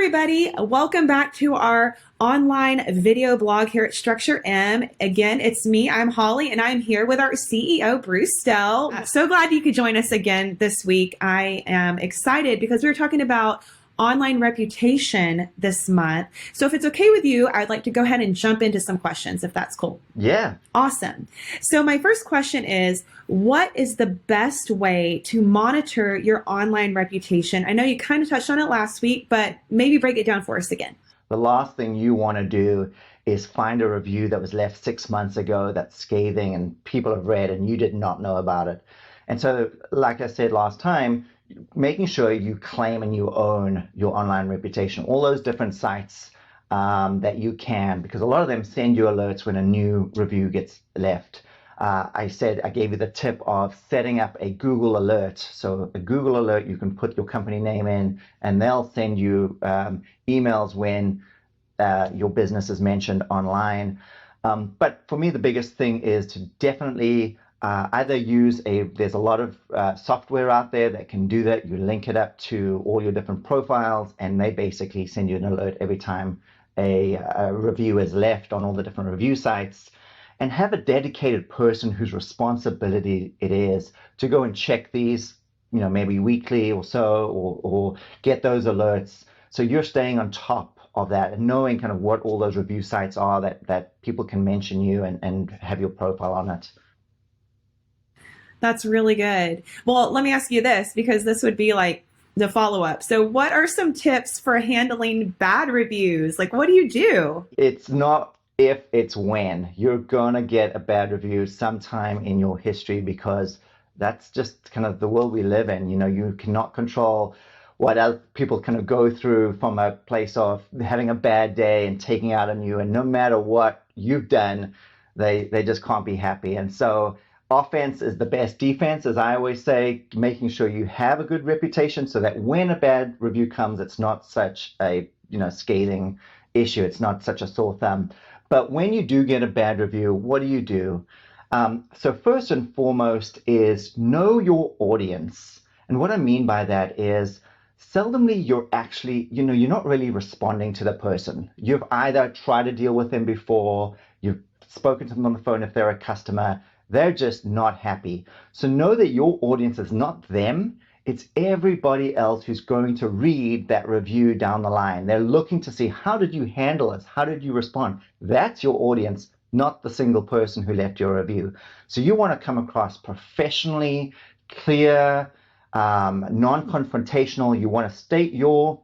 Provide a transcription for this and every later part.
everybody. Welcome back to our online video blog here at Structure M. Again, it's me. I'm Holly, and I'm here with our CEO, Bruce Stell. So glad you could join us again this week. I am excited because we're talking about online reputation this month. So if it's okay with you, I'd like to go ahead and jump into some questions, if that's cool. Yeah. Awesome. So my first question is, what is the best way to monitor your online reputation? I know you kind of touched on it last week, but maybe break it down for us again. The last thing you want to do is find a review that was left 6 months ago that's scathing and people have read and you did not know about it. And so, like I said last time, making sure you claim and you own your online reputation, all those different sites that you can, because a lot of them send you alerts when a new review gets left. I gave you the tip of setting up a Google alert. So a Google alert, you can put your company name in and they'll send you emails when your business is mentioned online. But for me, the biggest thing is to definitely either there's a lot of software out there that can do that. You link it up to all your different profiles and they basically send you an alert every time a review is left on all the different review sites, and have a dedicated person whose responsibility it is to go and check these, maybe weekly or so, or get those alerts. So you're staying on top of that and knowing kind of what all those review sites are that people can mention you and have your profile on it. That's really good. Well, let me ask you this, because this would be like the follow-up. So what are some tips for handling bad reviews? Like, what do you do? It's not if, it's when. You're gonna get a bad review sometime in your history because that's just kind of the world we live in. You cannot control what other people kind of go through from a place of having a bad day and taking out on you, and no matter what you've done, they just can't be happy. And so offense is the best defense, as I always say, making sure you have a good reputation so that when a bad review comes, it's not such a scathing issue. It's not such a sore thumb. But when you do get a bad review, what do? So first and foremost is know your audience. And what I mean by that is seldomly you're actually, you're not really responding to the person. You've either tried to deal with them before, you've spoken to them on the phone if they're a customer, they're just not happy. So know that your audience is not them. It's everybody else who's going to read that review down the line. They're looking to see, how did you handle this? How did you respond? That's your audience, not the single person who left your review. So you want to come across professionally, clear, non-confrontational. You want to state your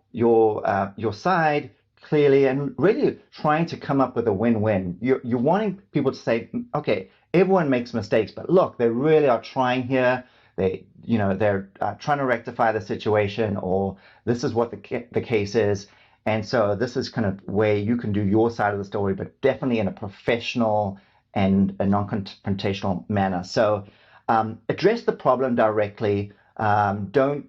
side clearly and really trying to come up with a win-win. You're wanting people to say, okay, everyone makes mistakes, but look, they really are trying here. They're trying to rectify the situation, or this is what the case is. And so this is kind of where you can do your side of the story, but definitely in a professional and a non-confrontational manner. So address the problem directly. Don't,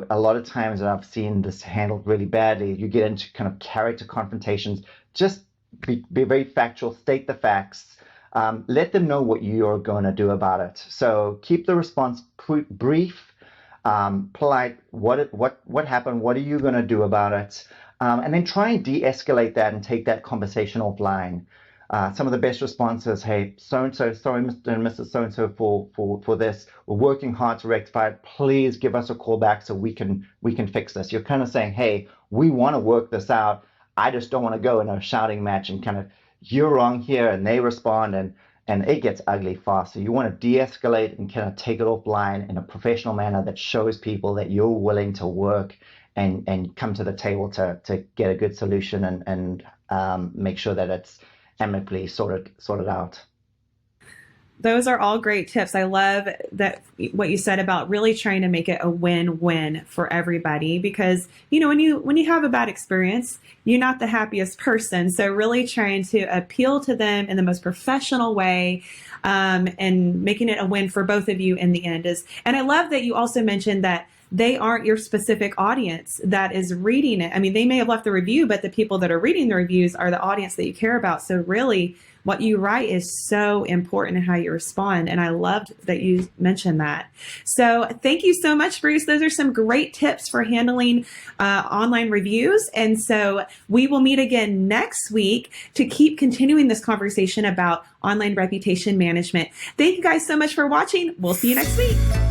a lot of times that I've seen this handled really badly, you get into kind of character confrontations. Just be very factual, state the facts. Let them know what you're going to do about it. So keep the response brief, polite. What happened? What are you going to do about it? And then try and de-escalate that and take that conversation offline. Some of the best responses, hey, so-and-so, sorry, Mr. and Mrs. So-and-so for this. We're working hard to rectify it. Please give us a call back so we can fix this. You're kind of saying, hey, we want to work this out. I just don't want to go in a shouting match and kind of, you're wrong here, and they respond, and it gets ugly fast. So you want to de-escalate and kind of take it offline in a professional manner that shows people that you're willing to work and come to the table to get a good solution and make sure that it's amicably sorted out. Those are all great tips. I love that what you said about really trying to make it a win-win for everybody, because when you have a bad experience, you're not the happiest person. So really trying to appeal to them in the most professional way, and making it a win for both of you in the end is. And I love that you also mentioned that they aren't your specific audience that is reading it. I mean, they may have left the review, but the people that are reading the reviews are the audience that you care about. So really what you write is so important in how you respond. And I loved that you mentioned that. So thank you so much, Bruce. Those are some great tips for handling online reviews. And so we will meet again next week to keep continuing this conversation about online reputation management. Thank you guys so much for watching. We'll see you next week.